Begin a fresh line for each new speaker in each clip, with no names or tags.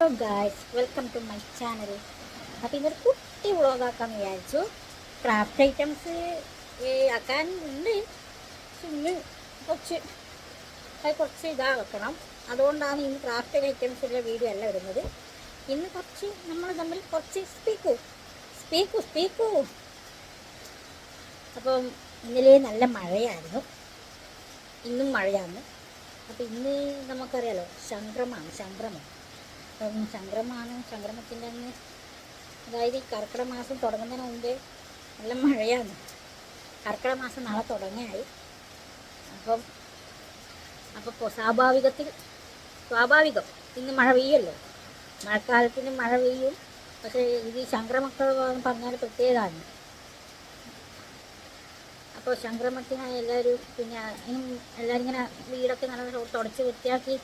Hello guys, welcome to my channel. അപ്പോൾ ഇന്നൊരു കുട്ടി വ്ളോഗാക്കാമെന്ന് വിചാരിച്ചു. ക്രാഫ്റ്റ് ഐറ്റംസ് ആക്കാൻ ഉണ്ട്. ഇന്ന് കുറച്ച് വെക്കണം. അതുകൊണ്ടാണ് ഇന്ന് ക്രാഫ്റ്റ് ഐറ്റംസിൻ്റെ വീഡിയോ അല്ല വരുന്നത്. ഇന്ന് കുറച്ച് നമ്മൾ തമ്മിൽ കുറച്ച് സ്പീക്കു. അപ്പം ഇന്നലെ നല്ല മഴയായിരുന്നു, ഇന്നും മഴയാണ്. അപ്പോൾ ഇന്ന് നമുക്കറിയാലോ സംക്രമം. അപ്പം സംക്രമത്തിൻ്റെ അന്ന്, അതായത് ഈ കർക്കിടക മാസം തുടങ്ങുന്നതിന് മുമ്പേ നല്ല മഴയാണ്. കർക്കിടക മാസം നാളെ തുടങ്ങിയായി. അപ്പോൾ സ്വാഭാവികം ഇന്ന് മഴ പെയ്യല്ലോ. മഴക്കാലത്തിന് മഴ പെയ്യും. പക്ഷേ ഇത് സംക്രമൊക്കെ പറഞ്ഞാൽ പ്രത്യേകമാണ്. അപ്പോൾ സംക്രമത്തിനായി എല്ലാവരും എല്ലാവരും ഇങ്ങനെ വീടൊക്കെ നല്ല തുടച്ച് വൃത്തിയാക്കി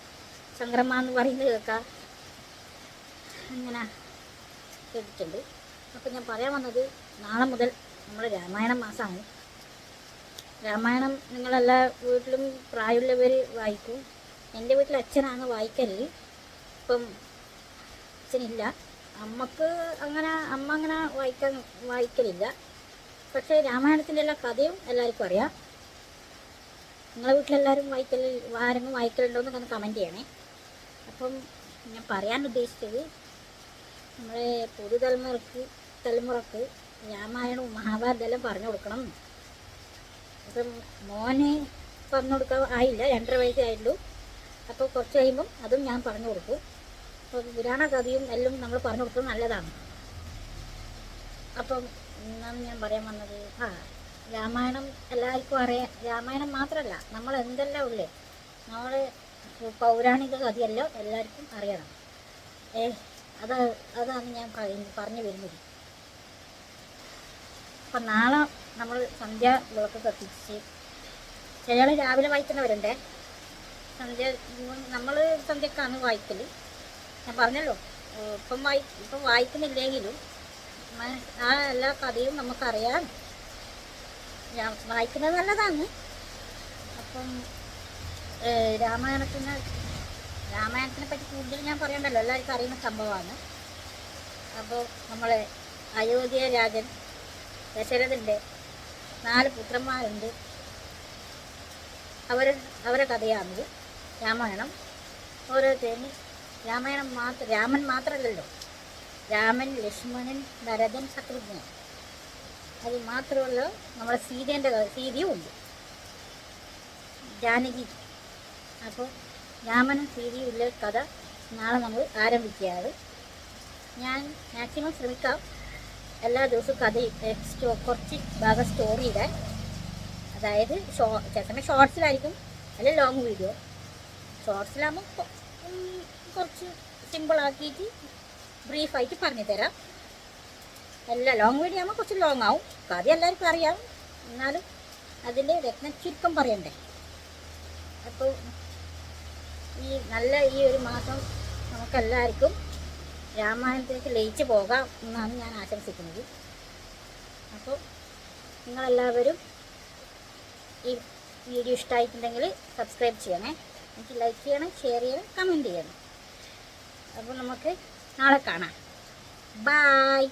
സംക്രമ എന്ന് പറയുന്നത് കേൾക്കാം. ഇങ്ങനെ കേട്ടിട്ടുണ്ട്. അപ്പോൾ ഞാൻ പറയാൻ വന്നത്, നാളെ മുതൽ നമ്മൾ രാമായണ മാസമാണ്. രാമായണം നിങ്ങളെല്ലാ വീട്ടിലും പ്രായമുള്ളവർ വായിക്കും. എൻ്റെ വീട്ടിൽ അച്ഛനാണ് വായിക്കൽ. ഇപ്പം അച്ഛനില്ല. അമ്മ അങ്ങനെ വായിക്കലില്ല. പക്ഷേ രാമായണത്തിൻ്റെ എല്ലാ കഥയും എല്ലാവർക്കും അറിയാം. നിങ്ങളെ വീട്ടിലെല്ലാവരും ആരെങ്കിലും വായിക്കലുണ്ടോ എന്ന് കമൻറ്റ് ചെയ്യണേ. അപ്പം ഞാൻ പറയാൻ ഉദ്ദേശിച്ചത്, നമ്മളെ തലമുറക്ക് രാമായണവും മഹാഭാരതമെല്ലാം പറഞ്ഞു കൊടുക്കണം. അപ്പം മോനെ പറഞ്ഞു കൊടുക്കാൻ ആയില്ല, 2.5 വയസ്സേ ആയിട്ടുള്ളൂ. അപ്പോൾ കുറച്ച് കഴിയുമ്പം അതും ഞാൻ പറഞ്ഞു കൊടുക്കും. അപ്പോൾ പുരാണ കഥയും എല്ലാം നമ്മൾ പറഞ്ഞു കൊടുക്കുന്നത് നല്ലതാണ്. അപ്പം എന്നാണ് ഞാൻ പറയാൻ വന്നത്. രാമായണം എല്ലാവർക്കും അറിയാം. രാമായണം മാത്രമല്ല, നമ്മൾ എന്തെല്ലാം ഉള്ളേ, നമ്മൾ പൗരാണിക കഥയല്ലോ എല്ലാവർക്കും അറിയണം. അതാണ് ഞാൻ പറഞ്ഞു വരുന്നത്. അപ്പം നാളെ നമ്മൾ സന്ധ്യ വിളക്ക് കത്തിച്ച്, ചിലയാൾ രാവിലെ വായിക്കുന്നവരുണ്ടേ. നമ്മൾ സന്ധ്യക്കാണ് വായിക്കൽ. ഞാൻ പറഞ്ഞല്ലോ, ഇപ്പം വായിക്കുന്നില്ലെങ്കിലും ആ എല്ലാ കഥയും നമുക്കറിയാം. വായിക്കുന്നത് നല്ലതാണ്. അപ്പം രാമായണത്തിനെ പറ്റി കൂടുതൽ ഞാൻ പറയണ്ടല്ലോ, എല്ലാവർക്കും അറിയുന്ന സംഭവമാണ്. അപ്പോൾ നമ്മളെ അയോധ്യ രാജൻ ദശരഥൻ്റെ 4 പുത്രന്മാരുണ്ട്. അവരെ കഥയാണിത് രാമായണം. ഓരോരുത്തരും രാമൻ മാത്രമല്ലല്ലോ, രാമൻ, ലക്ഷ്മണൻ, ഭരതൻ, ശത്രുഘ്നൻ. അത് മാത്രമല്ല, നമ്മുടെ സീതയും ഉണ്ട്, ജാനകി. അപ്പോൾ രാമനും സീതയും ഉള്ള കഥ നാളെ നമ്മൾ ആരംഭിക്കുകയാണ്. ഞാൻ മാക്സിമം ശ്രമിക്കാം എല്ലാ ദിവസവും കഥ കുറച്ച് ഭാഗം സ്റ്റോർ ചെയ്താൽ. അതായത് ചില സമയം ഷോർട്സിലായിരിക്കും, അല്ലെ ലോങ് വീഡിയോ. ഷോർട്സിലാകുമ്പോൾ കുറച്ച് സിമ്പിളാക്കിയിട്ട് ബ്രീഫായിട്ട് പറഞ്ഞു തരാം. എല്ലാ ലോങ് വീഡിയോ ആകുമ്പോൾ കുറച്ച് ലോങ് ആവും. കഥ എല്ലാവർക്കും അറിയാം, എന്നാലും അതിൻ്റെ ചുരുക്കം പറയണ്ടേ. അപ്പോൾ ഈ ഒരു മാസം നമുക്കെല്ലാവർക്കും രാമായണത്തിലേക്ക് ലയിച്ച് പോകാം എന്നാണ് ഞാൻ ആശംസിക്കുന്നത്. അപ്പോൾ നിങ്ങളെല്ലാവരും ഈ വീഡിയോ ഇഷ്ടമായിട്ടുണ്ടെങ്കിൽ സബ്സ്ക്രൈബ് ചെയ്യണേ. എനിക്ക് ലൈക്ക് ചെയ്യണം, ഷെയർ ചെയ്യണം, കമൻറ്റ് ചെയ്യണം. അപ്പോൾ നമുക്ക് നാളെ കാണാം. ബായ്.